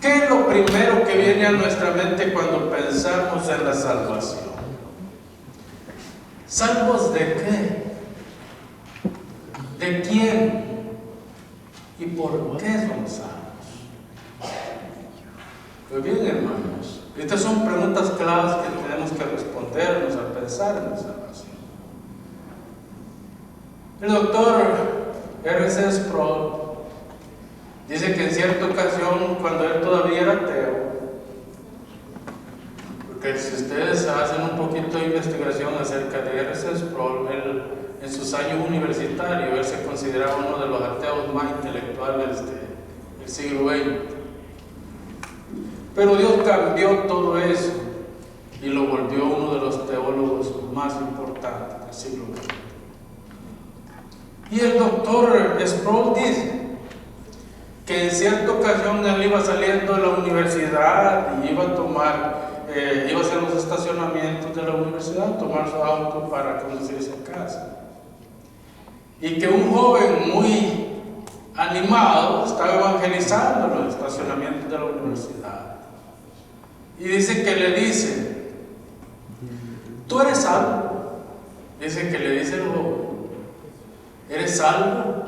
¿Qué es lo primero que viene a nuestra mente cuando pensamos en la salvación? ¿Salvos de qué? ¿De quién? ¿Y por qué somos salvos? Pues bien, hermanos, estas son preguntas claves que tenemos que respondernos al pensar en la salvación. El doctor R.C. Sproul dice que en cierta ocasión, cuando él todavía era ateo, porque si ustedes hacen un poquito de investigación acerca de R.C. Sproul, él, en sus años universitarios, él se consideraba uno de los ateos más intelectuales del siglo XX. Pero Dios cambió todo eso y lo volvió uno de los teólogos más importantes del siglo XX. Y el doctor Sproul dice que en cierta ocasión él iba saliendo de la universidad y iba a hacer los estacionamientos de la universidad, tomar su auto para conducirse a casa. Y que un joven muy animado estaba evangelizando los estacionamientos de la universidad. Y dice que le dice: ¿tú eres salvo? Dice que le dice el joven: ¿eres salvo?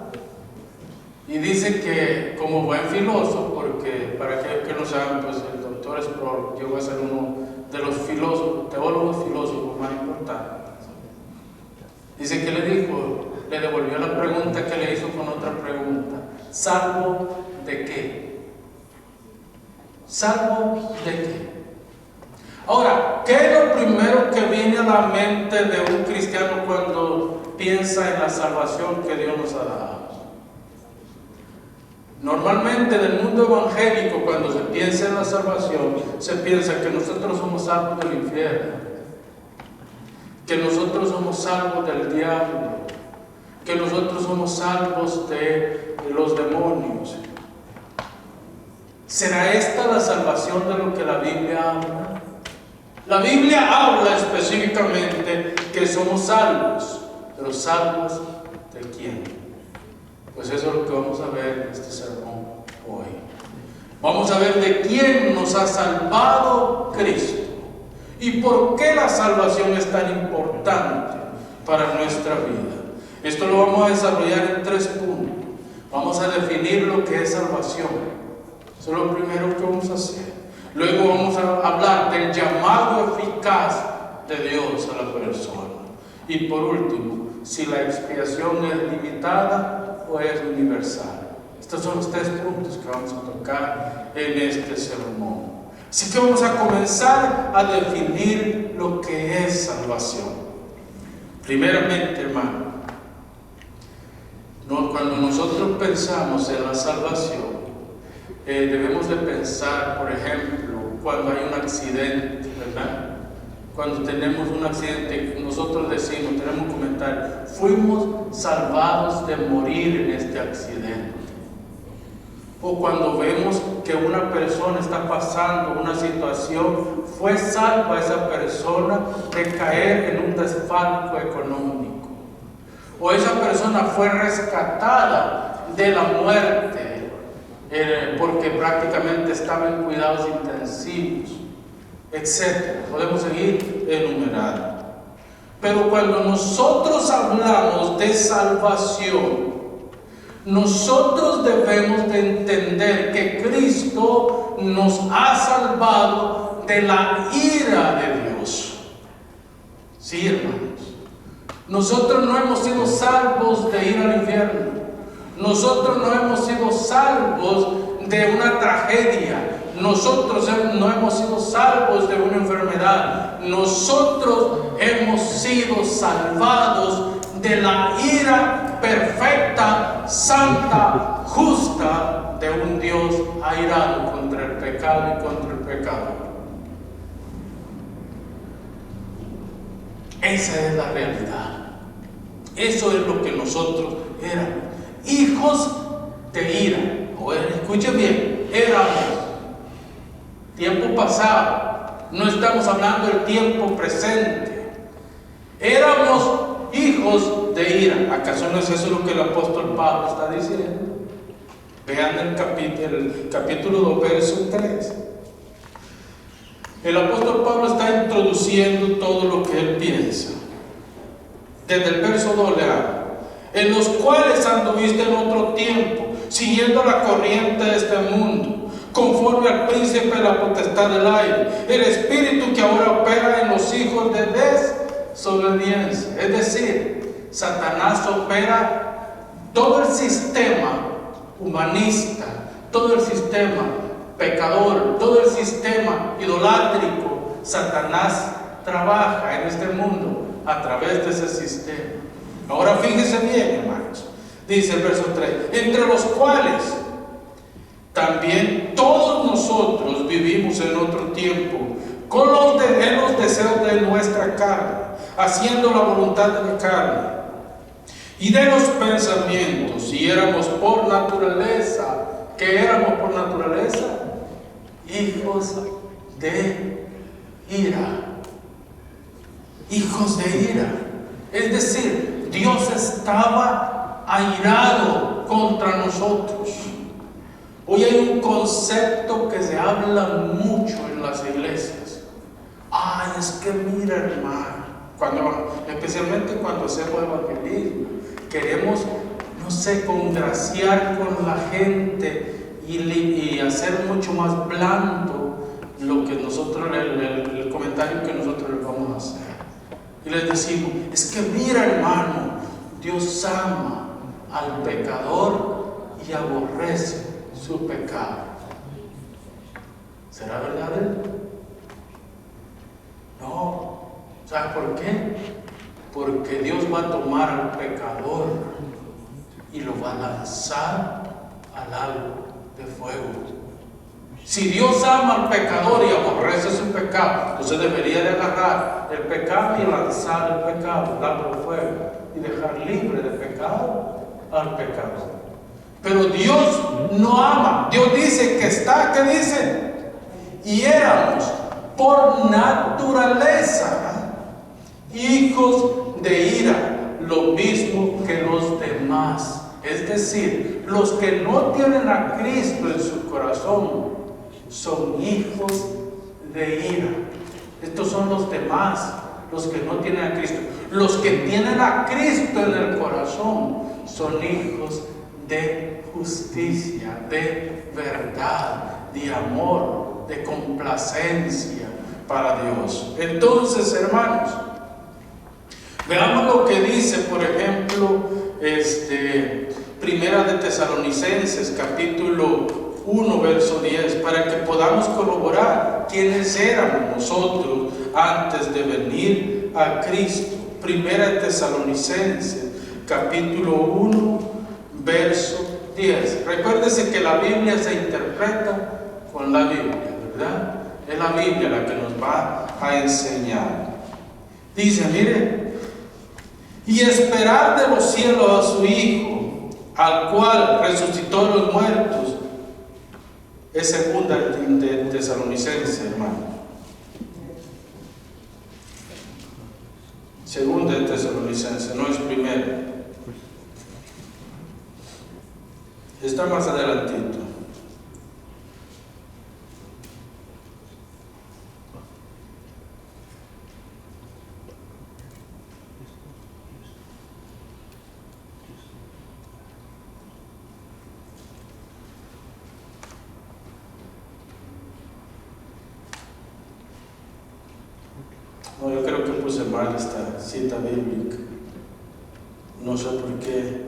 Y dice que, como buen filósofo, porque para aquellos que no saben, pues el doctor Sproul llegó a ser uno de los teólogos filósofos más importantes. Dice que le devolvió la pregunta que le hizo con otra pregunta: ¿salvo de qué? ¿Salvo de qué? Ahora, ¿qué es lo primero que viene a la mente de un cristiano cuando piensa en la salvación que Dios nos ha dado? Normalmente en el mundo evangélico, cuando se piensa en la salvación, se piensa que nosotros somos salvos del infierno, que nosotros somos salvos del diablo, que nosotros somos salvos de los demonios. ¿Será esta la salvación de lo que la Biblia habla? La Biblia habla específicamente que somos salvos, pero ¿salvos de quién? Pues eso es lo que vamos a ver en este sermón hoy. Vamos a ver de quién nos ha salvado Cristo y por qué la salvación es tan importante para nuestra vida. Esto lo vamos a desarrollar en 3 puntos. Vamos a definir lo que es salvación. Eso es lo primero que vamos a hacer. Luego vamos a hablar del llamado eficaz de Dios a la persona. Y por último, si la expiación es limitada o es universal. Estos son los 3 puntos que vamos a tocar en este sermón. Así que vamos a comenzar a definir lo que es salvación. Primeramente, hermano, cuando nosotros pensamos en la salvación, debemos de pensar, por ejemplo, cuando hay un accidente, ¿verdad? Cuando tenemos un accidente, nosotros decimos, tenemos un comentario: fuimos salvados de morir en este accidente. O cuando vemos que una persona está pasando una situación, fue salva esa persona de caer en un desfalco económico. O esa persona fue rescatada de la muerte porque prácticamente estaba en cuidados intensivos, etc. Podemos seguir enumerando. Pero cuando nosotros hablamos de salvación, nosotros debemos de entender que Cristo nos ha salvado de la ira de Dios. Sí, hermanos. Nosotros no hemos sido salvos de ir al infierno. Nosotros no hemos sido salvos de una tragedia. Nosotros no hemos sido salvos de una enfermedad. Nosotros hemos sido salvados de la ira perfecta, santa, justa de un Dios airado contra el pecado y contra el pecador. Esa es la realidad. Eso es lo que nosotros éramos. Hijos de ira. Escuchen bien, éramos. Tiempo pasado. No estamos hablando del tiempo presente. Éramos hijos de ira. ¿Acaso no es eso lo que el apóstol Pablo está diciendo? Vean el capítulo 2, verso 3. El apóstol Pablo está introduciendo todo lo que él piensa. Desde el verso 2 le habla: en los cuales anduviste en otro tiempo, siguiendo la corriente de este mundo, conforme al príncipe de la potestad del aire, el espíritu que ahora opera en los hijos de desobediencia. Es decir, Satanás opera todo el sistema humanista, todo el sistema pecador, todo el sistema idolátrico. Satanás trabaja en este mundo a través de ese sistema. Ahora fíjense bien, hermanos. Dice el verso 3: entre los cuales también todos nosotros vivimos en otro tiempo, con los deseos de nuestra carne, haciendo la voluntad de la carne y de los pensamientos, y éramos por naturaleza, ¿qué éramos por naturaleza? Hijos de ira. Hijos de ira. Es decir, Dios estaba airado contra nosotros. Hoy hay un concepto que se habla mucho en las iglesias. Ay, es que mira, hermano, especialmente cuando hacemos evangelismo, queremos, no sé, congraciar con la gente y hacer mucho más blando lo que nosotros, el comentario que nosotros les vamos a hacer. Y les decimos: es que mira, hermano, Dios ama al pecador y aborrece su pecado. ¿Será verdadero? No. ¿Sabes por qué? Porque Dios va a tomar al pecador y lo va a lanzar al lago de fuego. Si Dios ama al pecador y aborrece su pecado, entonces debería de agarrar el pecado y lanzar el pecado al lago de fuego y dejar libre de pecado al pecador. Pero Dios no ama. Dios dice que está, ¿qué dice? Y éramos por naturaleza hijos de ira, lo mismo que los demás. Es decir, los que no tienen a Cristo en su corazón son hijos de ira. Estos son los demás, los que no tienen a Cristo. Los que tienen a Cristo en el corazón son hijos de justicia, de verdad, de amor, de complacencia para Dios. Entonces, hermanos, veamos lo que dice, por ejemplo, Primera de Tesalonicenses, capítulo 1, verso 10, para que podamos corroborar quiénes éramos nosotros antes de venir a Cristo. Primera de Tesalonicenses, capítulo 1, verso 10. Recuérdese que la Biblia se interpreta con la Biblia, ¿verdad? Es la Biblia la que nos va a enseñar. Dice, mire: y esperar de los cielos a su Hijo, al cual resucitó de los muertos. Es segunda de Tesalonicenses, hermano. Segunda de Tesalonicenses, no es primera. Está más adelantito. No, yo creo que puse mal esta cita bíblica. No sé por qué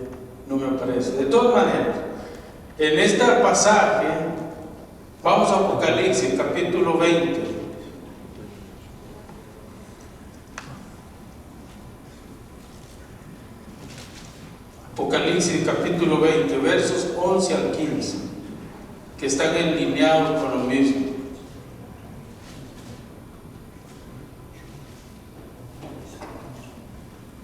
no me aparece. De todas maneras, en este pasaje, vamos a Apocalipsis, capítulo 20. Apocalipsis, capítulo 20, versos 11 al 15, que están alineados con lo mismo.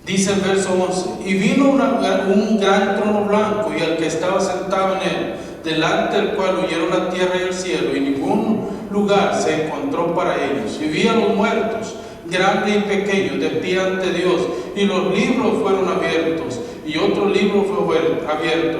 Dice el verso 11: y vino un gran trono blanco, y el que estaba sentado en él, delante del cual huyeron la tierra y el cielo, y ningún lugar se encontró para ellos. Y vi a los muertos, grandes y pequeños, de pie ante Dios, y los libros fueron abiertos, y otro libro fue abierto,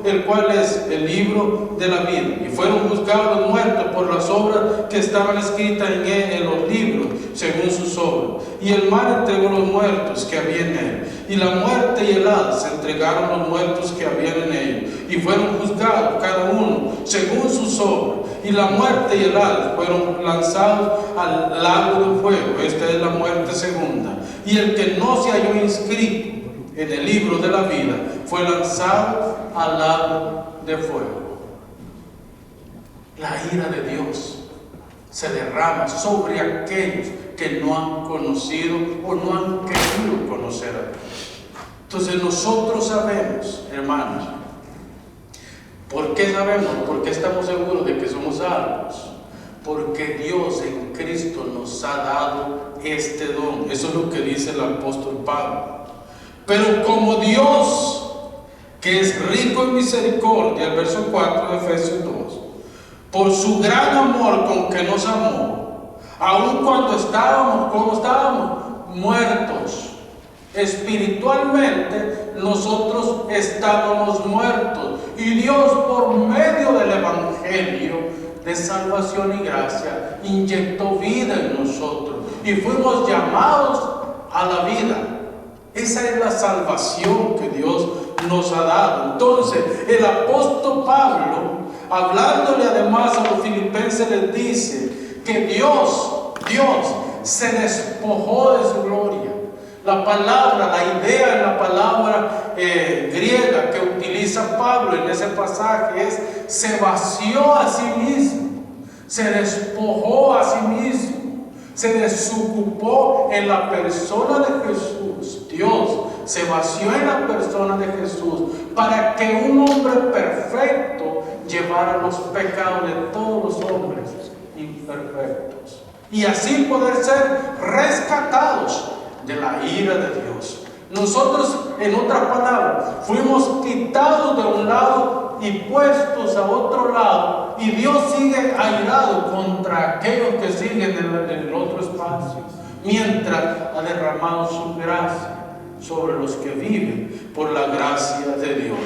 el cual es el libro de la vida. Y fueron juzgados los muertos por las obras que estaban escritas en los libros, según sus obras. Y el mar entregó los muertos que había en él. Y la muerte y el Hades entregaron los muertos que habían en ellos. Y fueron juzgados cada uno según sus obras. Y la muerte y el Hades fueron lanzados al lago de fuego. Esta es la muerte segunda. Y el que no se halló inscrito en el libro de la vida fue lanzado al lago de fuego. La ira de Dios se derrama sobre aquellos que no han conocido o no han querido conocer a Dios. Entonces nosotros sabemos, hermanos, ¿por qué sabemos? ¿Por qué estamos seguros de que somos salvos? Porque Dios en Cristo nos ha dado este don. Eso es lo que dice el apóstol Pablo. Pero como Dios, que es rico en misericordia, el verso 4 de Efesios 2, por su gran amor con que nos amó, aun cuando estábamos, ¿cómo estábamos? Muertos. Espiritualmente nosotros estábamos muertos. Y Dios, por medio del Evangelio de salvación y gracia, inyectó vida en nosotros. Y fuimos llamados a la vida. Esa es la salvación que Dios nos ha dado. Entonces, el apóstol Pablo, hablándole además a los filipenses, les dice que Dios se despojó de su gloria. La palabra, la idea en la palabra griega que utiliza Pablo en ese pasaje es: se vació a sí mismo, se despojó a sí mismo, se desocupó en la persona de Jesús. Dios se vació en la persona de Jesús para que un hombre perfecto llevara los pecados de todos los hombres imperfectos y así poder ser rescatados de la ira de Dios. Nosotros, en otras palabras, fuimos quitados de un lado y puestos a otro lado, y Dios sigue airado contra aquellos que siguen en el otro espacio, mientras ha derramado su gracia sobre los que viven por la gracia de Dios.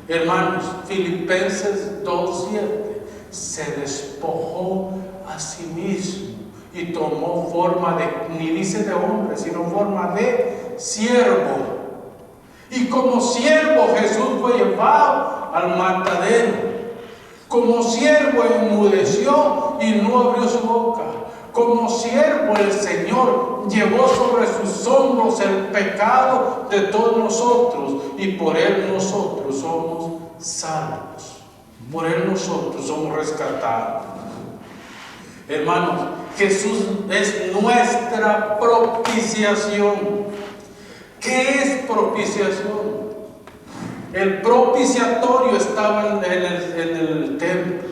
Hermanos, Filipenses 2:7, se despojó a sí mismo y tomó forma de, ni dice de hombre, sino forma de siervo. Y como siervo Jesús fue llevado al matadero. Como siervo enmudeció y no abrió su boca. Como siervo el Señor llevó sobre sus hombros el pecado de todos nosotros, y por él nosotros somos salvos. Por él nosotros somos rescatados. Hermanos, Jesús es nuestra propiciación. ¿Qué es propiciación? El propiciatorio estaba en el templo.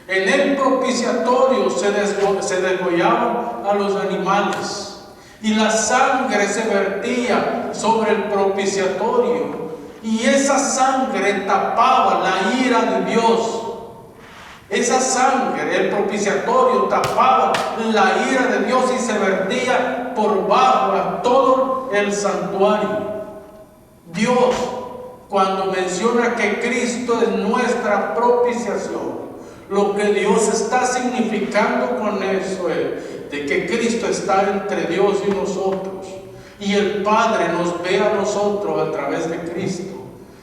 En el propiciatorio se degollaban a los animales y la sangre se vertía sobre el propiciatorio, y esa sangre tapaba la ira de Dios. Esa sangre, el propiciatorio, tapaba la ira de Dios y se vertía por bajo a todo el santuario. Dios, cuando menciona que Cristo es nuestra propiciación, lo que Dios está significando con eso es de que Cristo está entre Dios y nosotros, y el Padre nos ve a nosotros a través de Cristo.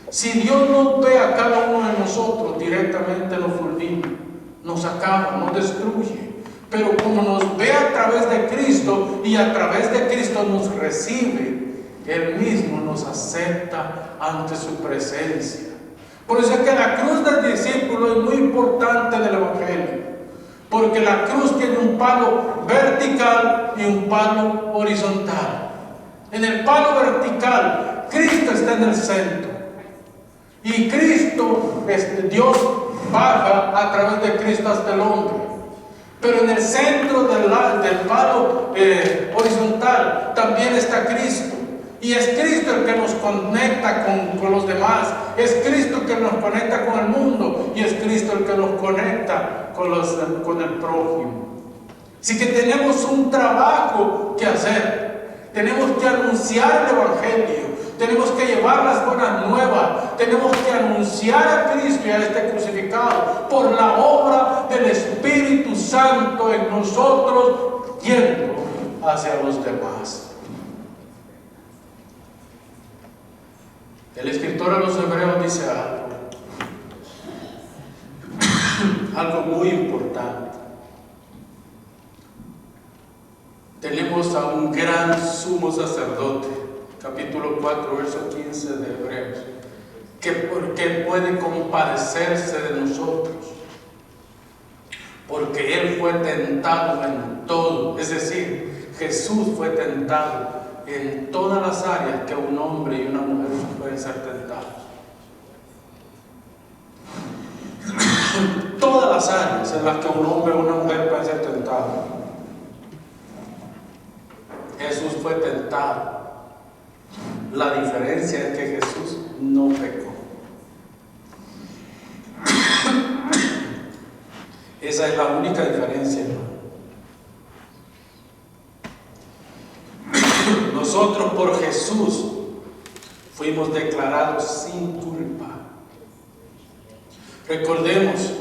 Si Dios nos ve a cada uno de nosotros, directamente nos fulmina, nos acaba, nos destruye. Pero como nos ve a través de Cristo y a través de Cristo nos recibe, Él mismo nos acepta ante su presencia. Por eso es que la cruz del discípulo es muy importante en el Evangelio, porque la cruz tiene un palo vertical y un palo horizontal. En el palo vertical, Cristo está en el centro, y Cristo, Dios baja a través de Cristo hasta el hombre. Pero en el centro del palo horizontal también está Cristo. Y es Cristo el que nos conecta con los demás. Es Cristo el que nos conecta con el mundo. Y es Cristo el que nos conecta con el prójimo. Así que tenemos un trabajo que hacer. Tenemos que anunciar el Evangelio. Tenemos que llevar las buenas nuevas. Tenemos que anunciar a Cristo y a este crucificado por la obra del Espíritu Santo en nosotros, yendo hacia los demás. El escritor a los Hebreos dice algo muy importante. Tenemos a un gran sumo sacerdote, capítulo 4, verso 15 de Hebreos, que puede compadecerse de nosotros, porque Él fue tentado en todo. Es decir, Jesús fue tentado en todas las áreas que un hombre y una mujer pueden ser tentados. Todas las áreas en las que un hombre o una mujer puede ser tentado, Jesús fue tentado. La diferencia es que Jesús no pecó. Esa es la única diferencia, hermano. Nosotros por Jesús fuimos declarados sin culpa. Recordemos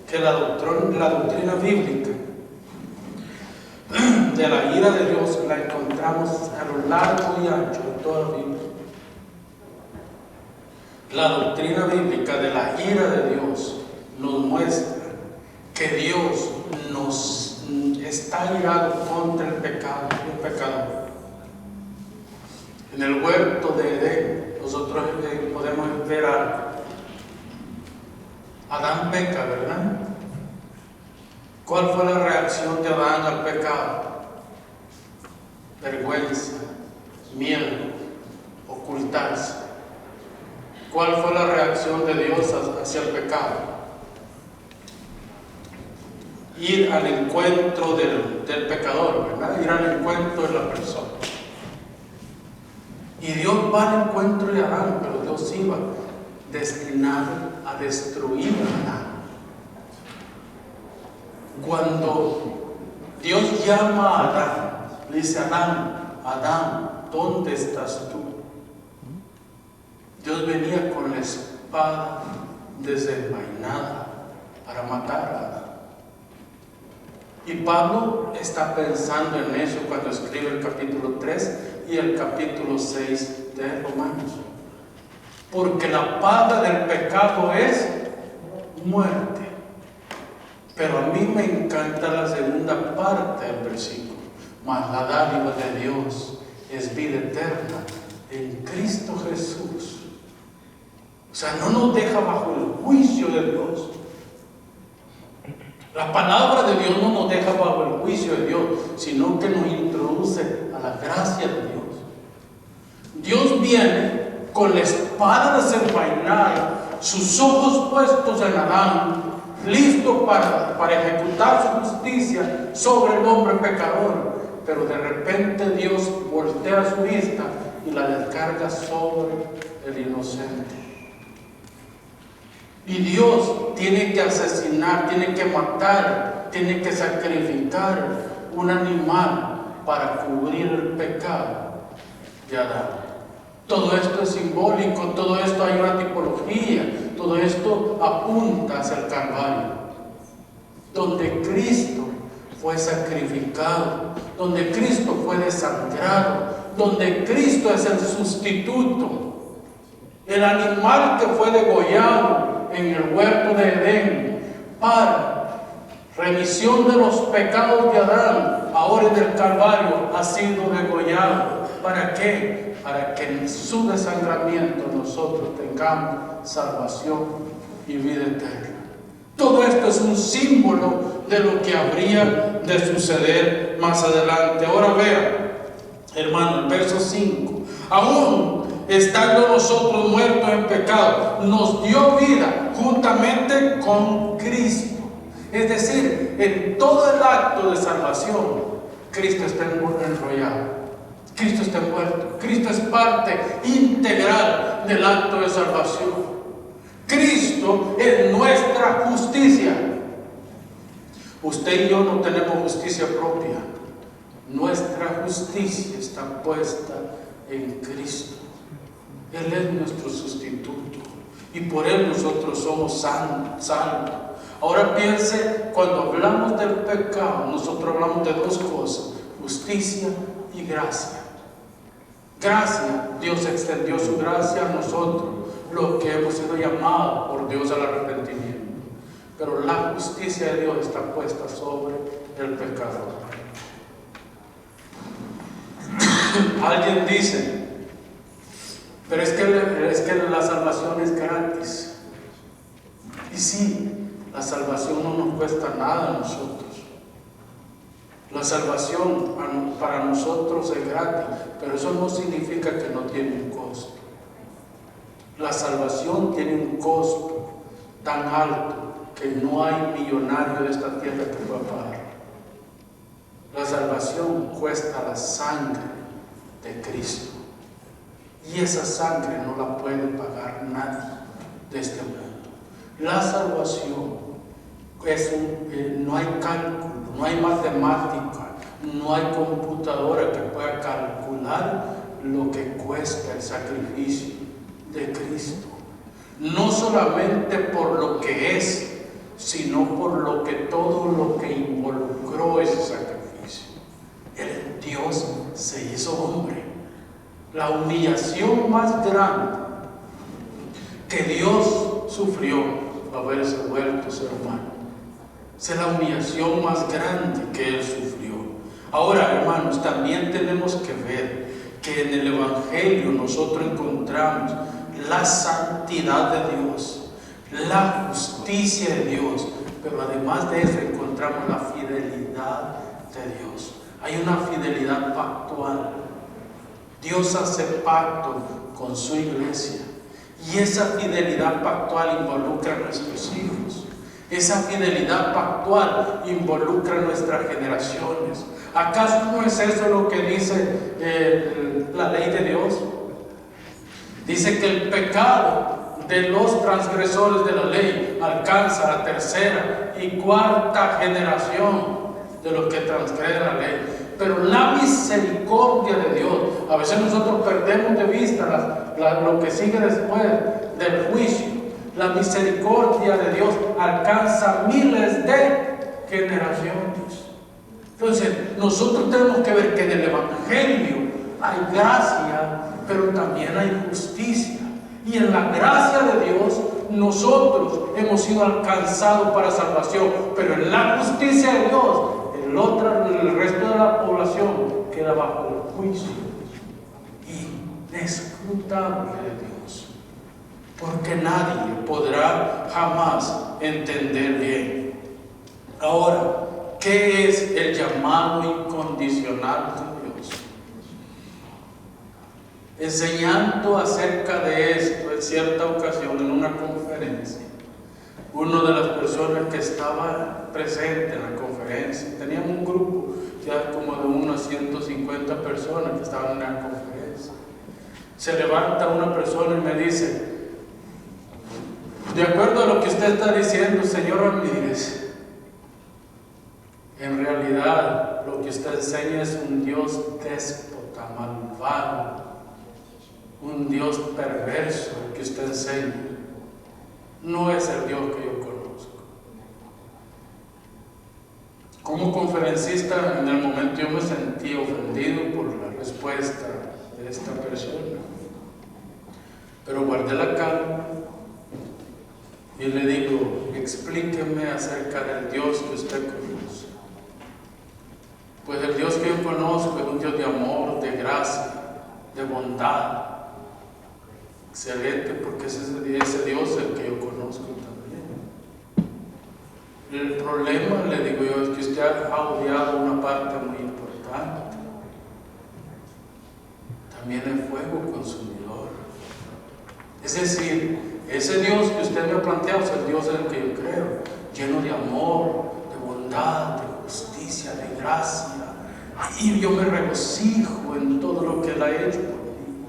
que la doctrina bíblica de la ira de Dios la encontramos a lo largo y ancho de toda la Biblia. La doctrina bíblica de la ira de Dios nos muestra que Dios nos está irado contra el pecado y el pecador. En el huerto de Edén, nosotros podemos ver a Adán peca, ¿verdad? ¿Cuál fue la reacción de Adán al pecado? Vergüenza, miedo, ocultarse. ¿Cuál fue la reacción de Dios hacia el pecado? Ir al encuentro del pecador, ¿verdad? Ir al encuentro de la persona. Y Dios va al encuentro de Adán, pero Dios iba destinado a destruir a Adán. Cuando Dios llama a Adán, le dice: Adán, Adán, ¿dónde estás tú? Dios venía con la espada desenvainada para matar a Adán. Y Pablo está pensando en eso cuando escribe el capítulo 3 y el capítulo 6 de Romanos. Porque la paga del pecado es muerte. Pero a mí me encanta la segunda parte del versículo. Mas la dádiva de Dios es vida eterna en Cristo Jesús. O sea, no nos deja bajo el juicio de Dios. La palabra de Dios no nos deja bajo el juicio de Dios, sino que nos introduce a la gracia de Dios. Dios viene con la espada desenvainada, sus ojos puestos en Adán, listo para ejecutar su justicia sobre el hombre pecador. Pero de repente Dios voltea su vista y la descarga sobre el inocente. Y Dios tiene que asesinar, tiene que matar, tiene que sacrificar un animal para cubrir el pecado de Adán. Todo esto es simbólico, todo esto hay una tipología, todo esto apunta hacia el Calvario, donde Cristo fue sacrificado, donde Cristo fue desangrado, donde Cristo es el sustituto, el animal que fue degollado en el huerto de Edén para remisión de los pecados de Adán, ahora en el Calvario ha sido degollado. ¿Para qué? Para que en su desangramiento nosotros tengamos salvación y vida eterna. Todo esto es un símbolo de lo que habría de suceder más adelante. Ahora vean, hermano, el verso 5. Aún estando nosotros muertos en pecado, nos dio vida juntamente con Cristo. Es decir, en todo el acto de salvación, Cristo está enrollado. Cristo está envuelto. Cristo es parte integral del acto de salvación. Cristo es nuestra justicia. Usted y yo no tenemos justicia propia. Nuestra justicia está puesta en Cristo. Él es nuestro sustituto y por Él nosotros somos salvos. Ahora piense, cuando hablamos del pecado, nosotros hablamos de dos cosas: justicia y gracia. Gracia, Dios extendió su gracia a nosotros, los que hemos sido llamados por Dios al arrepentimiento. Pero la justicia de Dios está puesta sobre el pecador. Alguien dice, pero es que la salvación es gratis. Y sí, la salvación no nos cuesta nada a nosotros. La salvación para nosotros es gratis, pero eso no significa que no tiene un costo. La salvación tiene un costo tan alto que no hay millonario de esta tierra que pueda pagar. La salvación cuesta la sangre de Cristo, y esa sangre no la puede pagar nadie de este mundo. La salvación no hay cálculo, no hay matemática, no hay computadora que pueda calcular lo que cuesta el sacrificio de Cristo. No solamente por lo que es, sino por todo lo que involucró ese sacrificio. El Dios se hizo hombre. La humillación más grande que Dios sufrió fue haberse vuelto ser humano. Esa es la humillación más grande que Él sufrió. Ahora, hermanos, también tenemos que ver que en el Evangelio nosotros encontramos la santidad de Dios, la justicia de Dios, pero además de eso encontramos la fidelidad de Dios. Hay una fidelidad pactual. Dios hace pacto con su iglesia, y esa fidelidad pactual involucra a nuestros hijos. Esa fidelidad pactual involucra a nuestras generaciones. ¿Acaso no es eso lo que dice la ley de Dios? Dice que el pecado de los transgresores de la ley alcanza la tercera y cuarta generación de los que transgreden la ley. Pero la misericordia de Dios, a veces nosotros perdemos de vista lo que sigue después del juicio. La misericordia de Dios alcanza miles de generaciones. Entonces, nosotros tenemos que ver que en el Evangelio hay gracia, pero también hay justicia. Y en la gracia de Dios, nosotros hemos sido alcanzados para salvación, pero en la justicia de Dios, el resto de la población queda bajo el juicio inescrutable de Dios, porque nadie podrá jamás entender bien. Ahora, ¿qué es el llamado incondicional de Dios? Enseñando acerca de esto en cierta ocasión en una conferencia, una de las personas que estaba presente en la conferencia, teníamos un grupo ya como de unas 150 personas que estaban en la conferencia. Se levanta una persona y me dice: de acuerdo a lo que usted está diciendo, señor Ramírez, en realidad lo que usted enseña es un Dios déspota, malvado, un Dios perverso el que usted enseña. No es el Dios que yo conozco. Como conferencista, en el momento yo me sentí ofendido por la respuesta de esta persona, pero guardé la calma y le digo: explíqueme acerca del Dios que usted conoce. Pues el Dios que yo conozco es un Dios de amor, de gracia, de bondad. Excelente, porque ese Dios es el que yo conozco también. El problema, le digo yo, es que usted ha odiado una parte muy importante. También el fuego consumidor. Es decir, ese Dios que usted me ha planteado es el Dios en el que yo creo, lleno de amor, de bondad, de justicia, de gracia. Y yo me regocijo en todo lo que Él ha hecho por mí.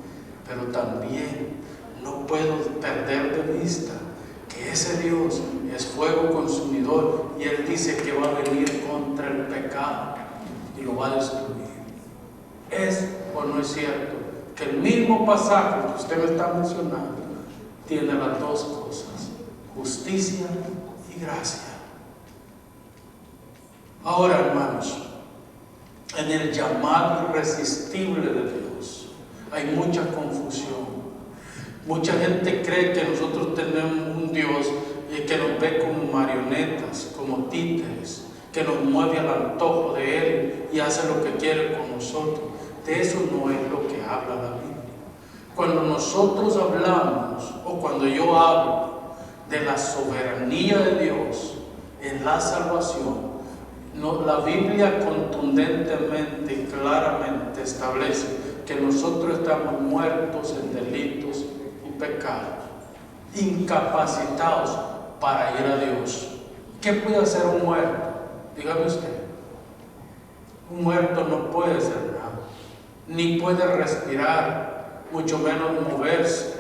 Pero también no puedo perder de vista que ese Dios es fuego consumidor, y Él dice que va a venir contra el pecado y lo va a destruir. ¿Es o no es cierto que el mismo pasaje que usted me está mencionando tiene las dos cosas, justicia y gracia. Ahora, hermanos, en el llamado irresistible de Dios hay mucha confusión. Mucha gente cree que nosotros tenemos un Dios que nos ve como marionetas, como títeres, que nos mueve al antojo de Él y hace lo que quiere con nosotros. De eso no es lo que habla la Biblia. Cuando nosotros hablamos, o cuando yo hablo de la soberanía de Dios en la salvación, la Biblia contundentemente y claramente establece que nosotros estamos muertos en delitos y pecados, incapacitados para ir a Dios. ¿Qué puede hacer un muerto? Dígame usted. Un muerto no puede hacer nada, ni puede respirar, mucho menos moverse.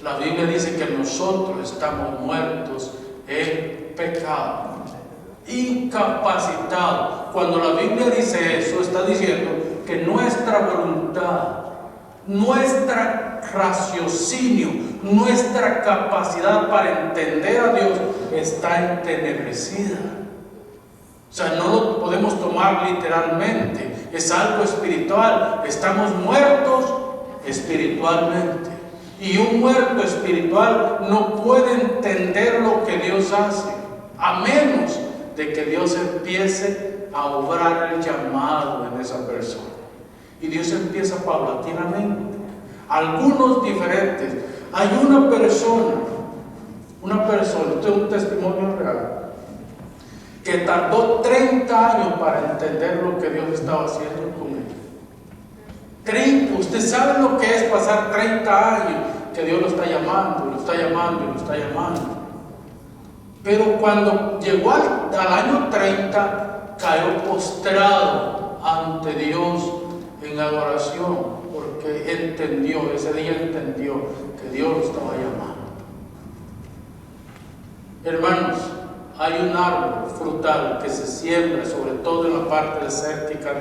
La Biblia dice que nosotros estamos muertos en pecado, incapacitados. Cuando la Biblia dice eso, está diciendo que nuestra voluntad, nuestro raciocinio, nuestra capacidad para entender a Dios está entenebrecida. O sea, no lo podemos tomar literalmente, es algo espiritual. Estamos muertos espiritualmente, y un muerto espiritual no puede entender lo que Dios hace, a menos de que Dios empiece a obrar el llamado en esa persona. Y Dios empieza paulatinamente, algunos diferentes. Hay una persona, esto es un testimonio real, que tardó 30 años para entender lo que Dios estaba haciendo con él. Usted sabe lo que es pasar 30 años que Dios lo está llamando, lo está llamando y lo está llamando. Pero cuando llegó al año 30, cayó postrado ante Dios en adoración, porque entendió, ese día entendió que Dios lo estaba llamando. Hermanos, hay un árbol frutal que se siembra sobre todo en la parte desértica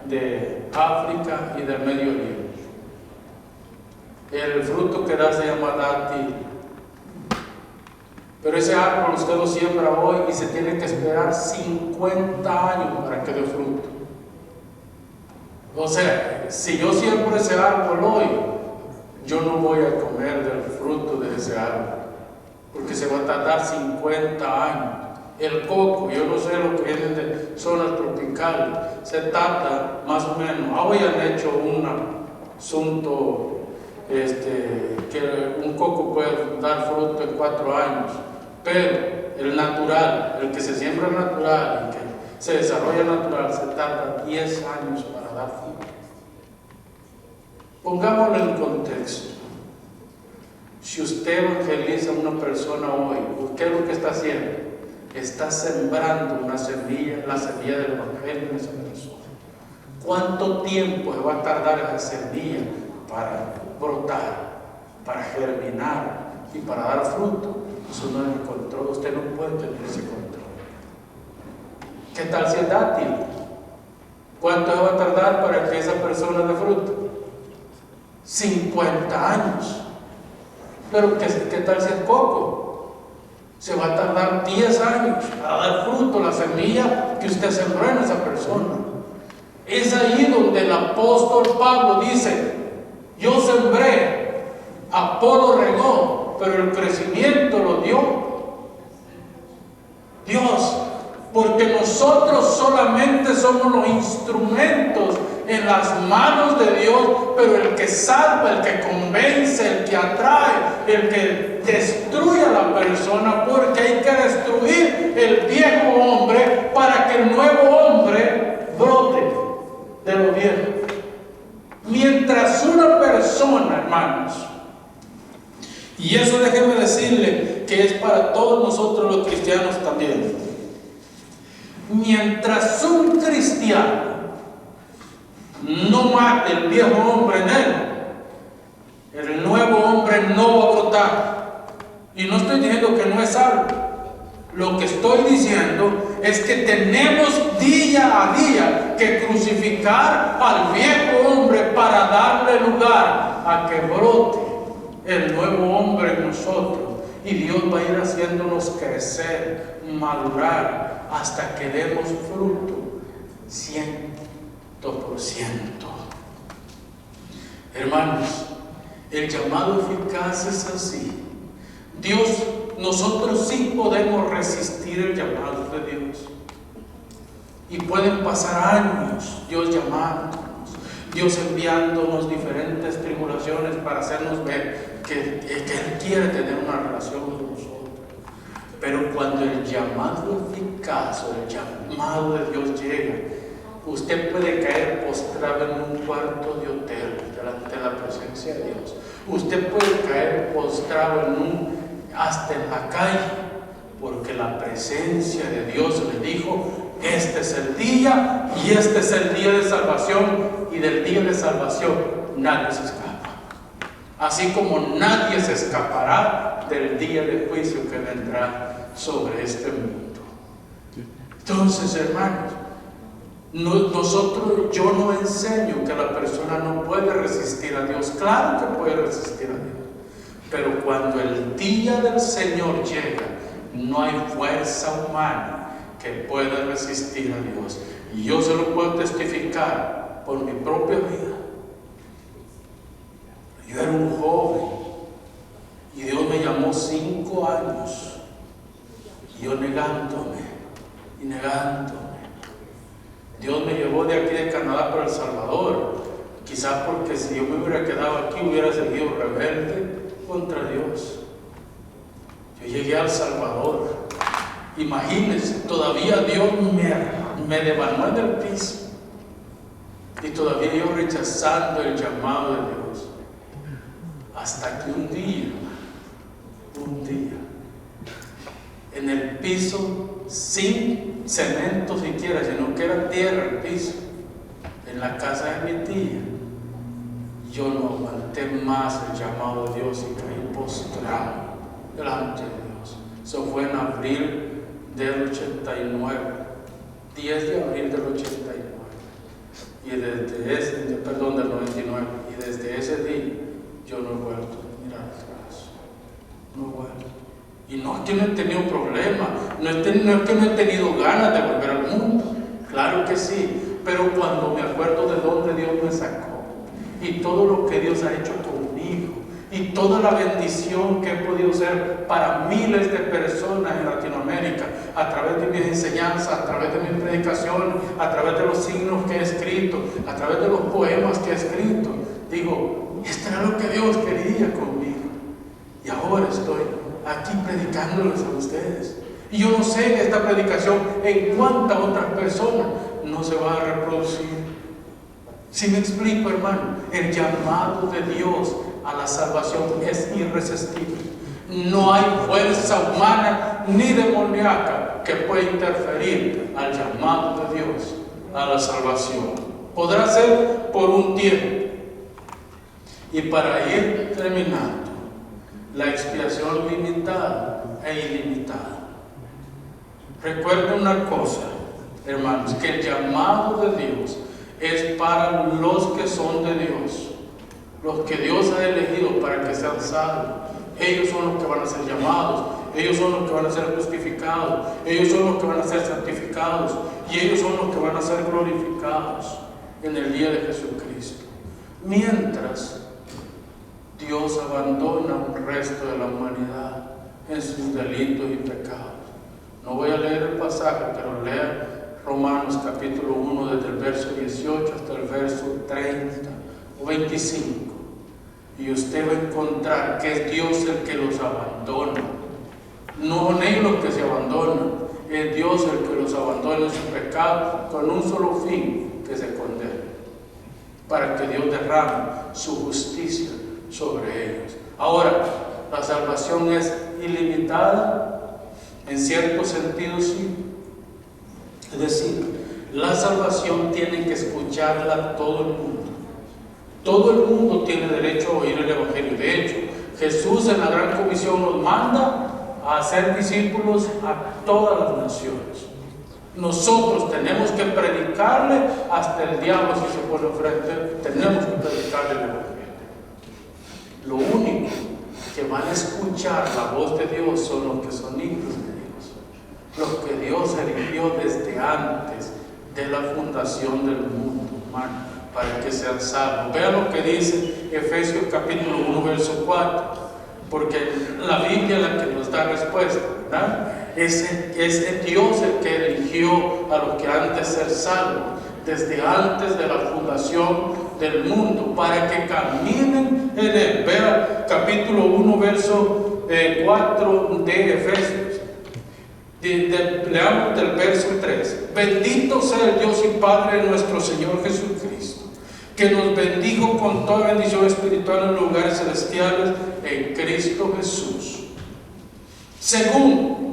de África y del Medio Oriente. El fruto que da se llama dátil. Pero ese árbol usted lo siembra hoy y se tiene que esperar 50 años para que dé fruto. O sea, si yo siembro ese árbol hoy, yo no voy a comer del fruto de ese árbol, porque se va a tardar 50 años. El coco, yo no sé lo que vienen de zonas tropicales, se tarda más o menos. Hoy han hecho un asunto que un coco puede dar fruto en 4 años, pero el natural, el que se siembra natural y que se desarrolla natural, se tarda 10 años para dar fruto. Pongámoslo en contexto. Si usted evangeliza a una persona hoy, ¿qué es lo que está haciendo? Está sembrando una semilla, la semilla del evangelio en esa persona. ¿Cuánto tiempo se va a tardar esa semilla para brotar, para germinar y para dar fruto? Eso no es el control. Usted no puede tener ese control. ¿Qué tal si es dátil? ¿Cuánto se va a tardar para que esa persona dé fruto? 50 años. Pero ¿qué tal si es coco? Se va a tardar 10 años a dar fruto la semilla que usted sembró en esa persona. Es ahí donde el apóstol Pablo dice: yo sembré, Apolo regó, pero el crecimiento lo dio Dios, porque nosotros solamente somos los instrumentos en las manos de Dios, pero el que salva, el que convence, el que atrae, el que destruye a la persona, porque hay que destruir el viejo hombre para que el nuevo hombre brote de lo viejo. Mientras una persona, hermanos, y eso déjeme decirle que es para todos nosotros los cristianos también, mientras un cristiano no mate el viejo hombre en él, el nuevo hombre no va a brotar. Y no estoy diciendo que no es algo. Lo que estoy diciendo es que tenemos día a día que crucificar al viejo hombre para darle lugar a que brote el nuevo hombre en nosotros. Y Dios va a ir haciéndonos crecer, madurar, hasta que demos fruto 100%. Hermanos, el llamado eficaz es así. Nosotros sí podemos resistir el llamado de Dios. Y pueden pasar años Dios llamándonos, Dios enviándonos diferentes tribulaciones para hacernos ver que Él quiere tener una relación con nosotros. Pero cuando el llamado eficaz o el llamado de Dios llega, usted puede caer postrado en un cuarto de hotel delante de la presencia de Dios. Usted puede caer postrado hasta en la calle, porque la presencia de Dios le dijo: este es el día, y este es el día de salvación, y del día de salvación nadie se escapa. Así como nadie se escapará del día de juicio que vendrá sobre este mundo. Entonces, hermanos, yo no enseño que la persona no puede resistir a Dios. Claro que puede resistir a Dios, pero cuando el día del Señor llega, no hay fuerza humana que pueda resistir a Dios. Y yo se lo puedo testificar por mi propia vida. Yo era un joven y Dios me llamó 5 años, y yo negándome. Dios me llevó de aquí de Canadá para El Salvador, quizás porque si yo me hubiera quedado aquí hubiera seguido rebelde contra Dios. Yo llegué a El Salvador, imagínense, todavía Dios me devanó en el piso, y todavía yo rechazando el llamado de Dios, hasta que un día, en el piso, sin cemento siquiera, sino que era tierra el piso, en la casa de mi tía, yo no aguanté más el llamado de Dios y caí postrado delante de Dios. Eso fue en abril del 89, 10 de abril del 89, y del 99, y desde ese día yo no he vuelto a mirar atrás, no he vuelto. Y no es que no he tenido problemas, no es que no he tenido ganas de volver al mundo, claro que sí, pero cuando me acuerdo de dónde Dios me sacó, y todo lo que Dios ha hecho conmigo, y toda la bendición que he podido ser para miles de personas en Latinoamérica, a través de mis enseñanzas, a través de mis predicaciones, a través de los signos que he escrito, a través de los poemas que he escrito, digo, esto era lo que Dios quería conmigo, y ahora estoy aquí predicándoles a ustedes. Y yo no sé en esta predicación en cuántas otras personas no se va a reproducir. Si me explico, hermano, el llamado de Dios a la salvación es irresistible. No hay fuerza humana ni demoníaca que pueda interferir al llamado de Dios a la salvación. Podrá ser por un tiempo. Y para ir terminando, la expiación limitada e ilimitada. Recuerden una cosa, hermanos, que el llamado de Dios es para los que son de Dios, los que Dios ha elegido para que sean salvos. Ellos son los que van a ser llamados, ellos son los que van a ser justificados, ellos son los que van a ser santificados, y ellos son los que van a ser glorificados en el día de Jesucristo. Mientras Dios abandona un resto de la humanidad en sus delitos y pecados. No voy a leer el pasaje, pero lea Romanos capítulo 1 desde el verso 18 hasta el verso 30 o 25. Y usted va a encontrar que es Dios el que los abandona. No son ellos los que se abandonan, es Dios el que los abandona en su pecado con un solo fin, que se condenen, para que Dios derrame su justicia sobre ellos. Ahora, la salvación es ilimitada, en cierto sentido sí. Es decir, la salvación tiene que escucharla todo el mundo. Todo el mundo tiene derecho a oír el Evangelio. De hecho, Jesús en la Gran Comisión nos manda a hacer discípulos a todas las naciones. Nosotros tenemos que predicarle hasta el diablo si se pone frente. Tenemos que predicarle el evangelio. Lo único que van a escuchar la voz de Dios son los que son hijos de Dios, los que Dios eligió desde antes de la fundación del mundo, hermano, para que sean salvos. Vean lo que dice Efesios capítulo 1, verso 4, porque la Biblia es la que nos da respuesta, ¿verdad? Es Dios el que eligió a los que han de ser salvos desde antes de la fundación del mundo, para que caminen en él. Vean capítulo 1, verso 4 de Efesios. Leamos del verso 3. Bendito sea el Dios y Padre de nuestro Señor Jesucristo, que nos bendijo con toda bendición espiritual en los lugares celestiales en Cristo Jesús, según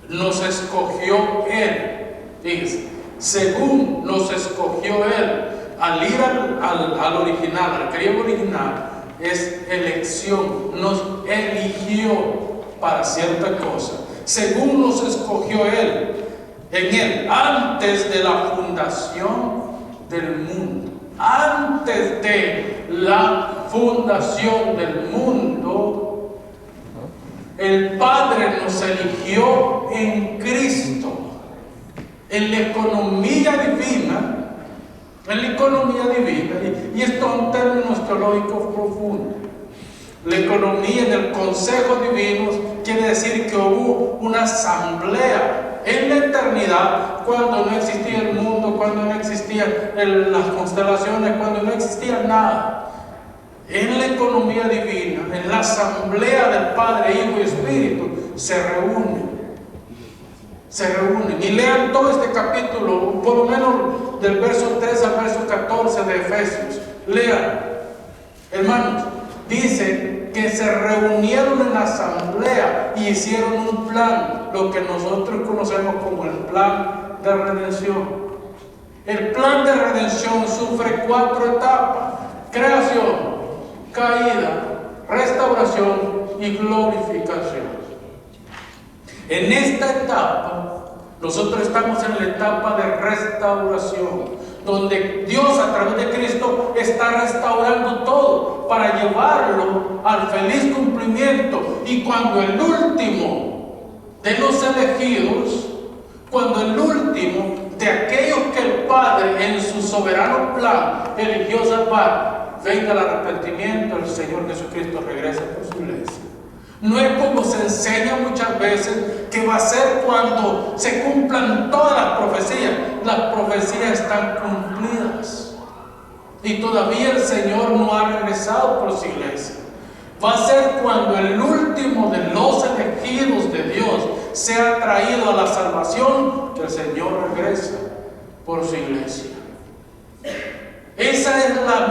nos escogió Él. Fíjense, según nos escogió Él. Al ir al original, al griego original, es elección. Nos eligió para cierta cosa. Según nos escogió Él, en Él, antes de la fundación del mundo. Antes de la fundación del mundo, el Padre nos eligió en Cristo, en la economía divina. En la economía divina, y esto es un término teológico profundo. La economía en el consejo divino quiere decir que hubo una asamblea en la eternidad, cuando no existía el mundo, cuando no existían las constelaciones, cuando no existía nada. En la economía divina, en la asamblea del Padre, Hijo y Espíritu, se reúnen y lean todo este capítulo, por lo menos del verso 3 al verso 14 de Efesios. Lean, hermanos. Dice que se reunieron en la asamblea y hicieron un plan, lo que nosotros conocemos como el plan de redención. El plan de redención sufre 4 etapas: creación, caída, restauración y glorificación. En esta etapa, nosotros estamos en la etapa de restauración, donde Dios a través de Cristo está restaurando todo para llevarlo al feliz cumplimiento. Y cuando el último de los elegidos, cuando el último de aquellos que el Padre en su soberano plan eligió salvar, venga el arrepentimiento, el Señor Jesucristo regresa por su iglesia. No es como se enseña muchas veces que va a ser cuando se cumplan todas las profecías. Las profecías están cumplidas y todavía el Señor no ha regresado por su iglesia. Va a ser cuando el último de los elegidos de Dios sea traído a la salvación, que el Señor regresa por su iglesia. Ese es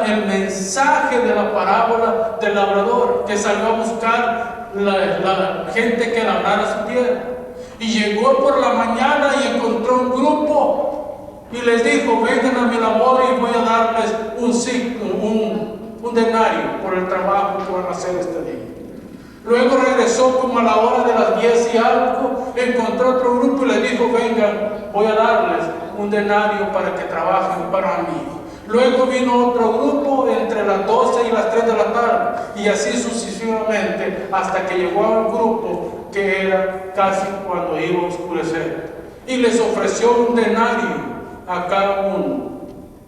el mensaje de la parábola del labrador, que salió a buscar la gente que labrara su tierra, y llegó por la mañana y encontró un grupo y les dijo: vengan a mi labor y voy a darles un denario por el trabajo que van a hacer este día. Luego regresó como a la hora de las 10 y algo, encontró otro grupo y les dijo: vengan, voy a darles un denario para que trabajen para mí. Luego vino otro grupo entre las 12 y las 3 de la tarde, y así sucesivamente, hasta que llegó a un grupo que era casi cuando iba a oscurecer, y les ofreció un denario a cada uno,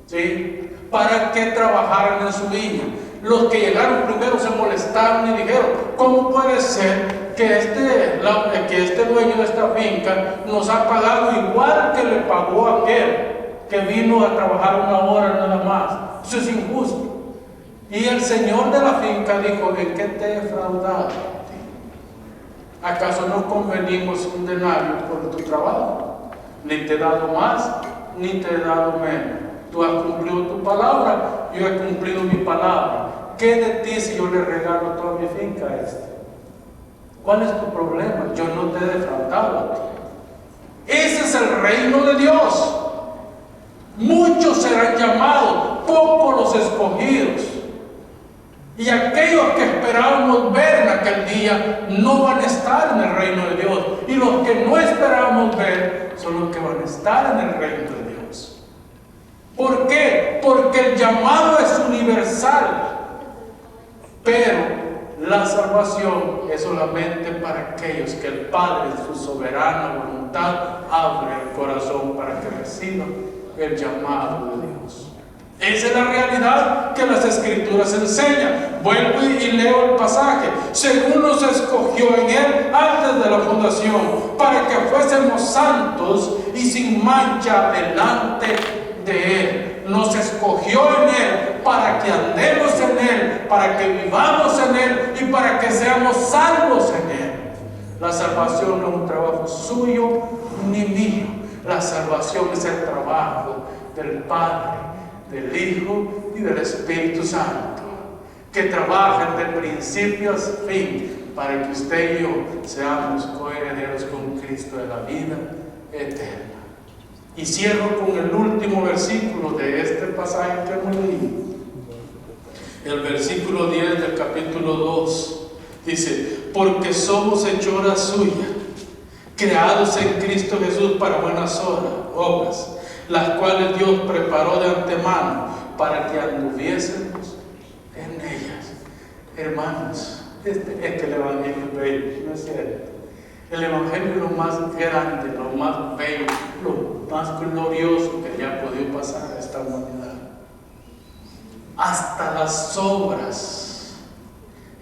¿sí?, para que trabajaran en su viña. Los que llegaron primero se molestaron y dijeron: ¿cómo puede ser que este dueño de esta finca nos ha pagado igual que le pagó a aquel que vino a trabajar 1 hora nada más? Eso es injusto. Y el señor de la finca dijo: ¿en qué te he defraudado? ¿Acaso no convenimos un denario por tu trabajo? Ni te he dado más, ni te he dado menos. Tú has cumplido tu palabra, yo he cumplido mi palabra. ¿Qué de ti si yo le regalo toda mi finca a este? ¿Cuál es tu problema? Yo no te he defraudado a ti. Ese es el reino de Dios. Muchos serán llamados, pocos los escogidos. Y aquellos que esperábamos ver en aquel día no van a estar en el reino de Dios. Y los que no esperábamos ver son los que van a estar en el reino de Dios. ¿Por qué? Porque el llamado es universal, pero la salvación es solamente para aquellos que el Padre, en su soberana voluntad, abre el corazón para que reciban el llamado de Dios. Esa es la realidad que las Escrituras enseñan. Vuelvo y leo el pasaje. Según nos escogió en Él antes de la fundación, para que fuésemos santos y sin mancha delante de Él. Nos escogió en Él para que andemos en Él, para que vivamos en Él y para que seamos salvos en Él. La salvación no es un trabajo suyo ni mío. La salvación es el trabajo del Padre, del Hijo y del Espíritu Santo, que trabajan de principio a fin para que usted y yo seamos coherederos con Cristo de la vida eterna. Y cierro con el último versículo de este pasaje que hemos leído. El versículo 10 del capítulo 2 dice: porque somos hechura suya, creados en Cristo Jesús para buenas obras, las cuales Dios preparó de antemano para que anduviésemos en ellas. Hermanos, es que el Evangelio es bello, ¿no es cierto? El Evangelio es lo más grande, lo más bello, lo más glorioso que haya podido pasar a esta humanidad. Hasta las obras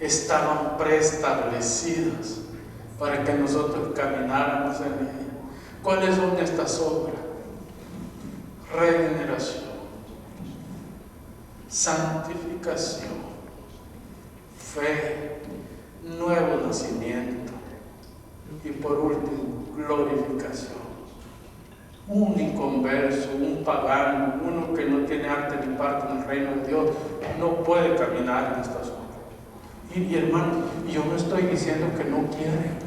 estaban preestablecidas para que nosotros camináramos en ella. ¿Cuáles son estas obras? Regeneración, santificación, fe, nuevo nacimiento y por último, glorificación. Un inconverso, un pagano, uno que no tiene arte ni parte en el reino de Dios, no puede caminar en estas obras. Y hermano, yo no estoy diciendo que no quiere.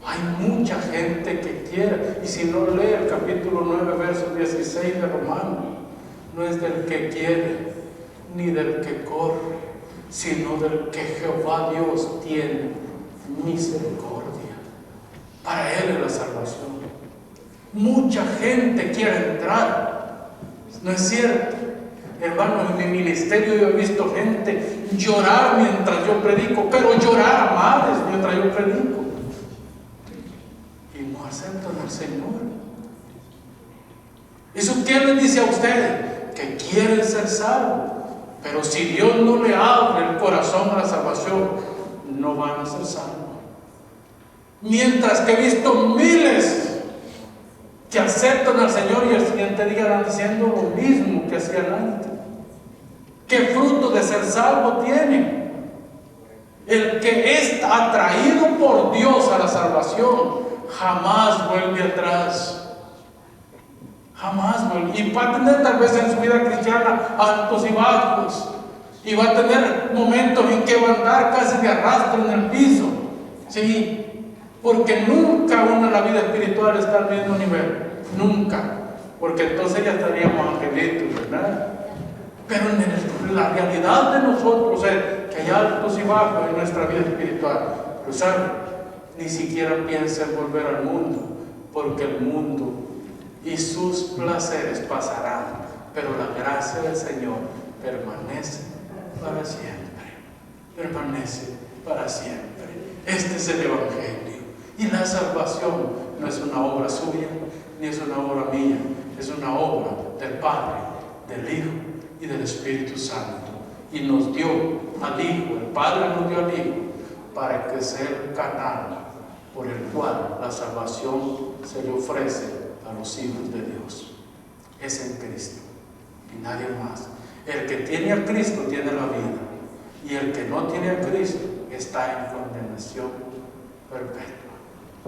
Hay mucha gente que quiere, y si no lee el capítulo 9, verso 16 de Romanos, no es del que quiere, ni del que corre, sino del que Jehová Dios tiene misericordia. Para Él es la salvación. Mucha gente quiere entrar, ¿no es cierto? Hermano, en mi ministerio yo he visto gente llorar mientras yo predico, pero llorar a madres mientras yo predico. Y no aceptan al Señor. ¿Eso qué le dice a ustedes? Que quieren ser salvos. Pero si Dios no le abre el corazón a la salvación, no van a ser salvos. Mientras que he visto miles que aceptan al Señor y el siguiente día están diciendo lo mismo que hacían antes. ¿Qué fruto de ser salvo tiene? El que es atraído por Dios a la salvación jamás vuelve atrás. Jamás vuelve. Y va a tener tal vez en su vida cristiana altos y bajos. Y va a tener momentos en que va a andar casi de arrastro en el piso. Sí. Porque nunca uno en la vida espiritual está al mismo nivel. Nunca. Porque entonces ya estaríamos angelitos, ¿verdad? Pero en la realidad de nosotros es que hay altos y bajos en nuestra vida espiritual. Pero ¿saben? Ni siquiera piensa en volver al mundo. Porque el mundo y sus placeres pasarán. Pero la gracia del Señor permanece para siempre. Permanece para siempre. Este es el Evangelio. Y la salvación no es una obra suya, ni es una obra mía, es una obra del Padre, del Hijo y del Espíritu Santo. Y nos dio al Hijo, el Padre nos dio al Hijo, para que sea el canal por el cual la salvación se le ofrece a los hijos de Dios. Es en Cristo y nadie más. El que tiene a Cristo tiene la vida, y el que no tiene a Cristo está en condenación perpetua.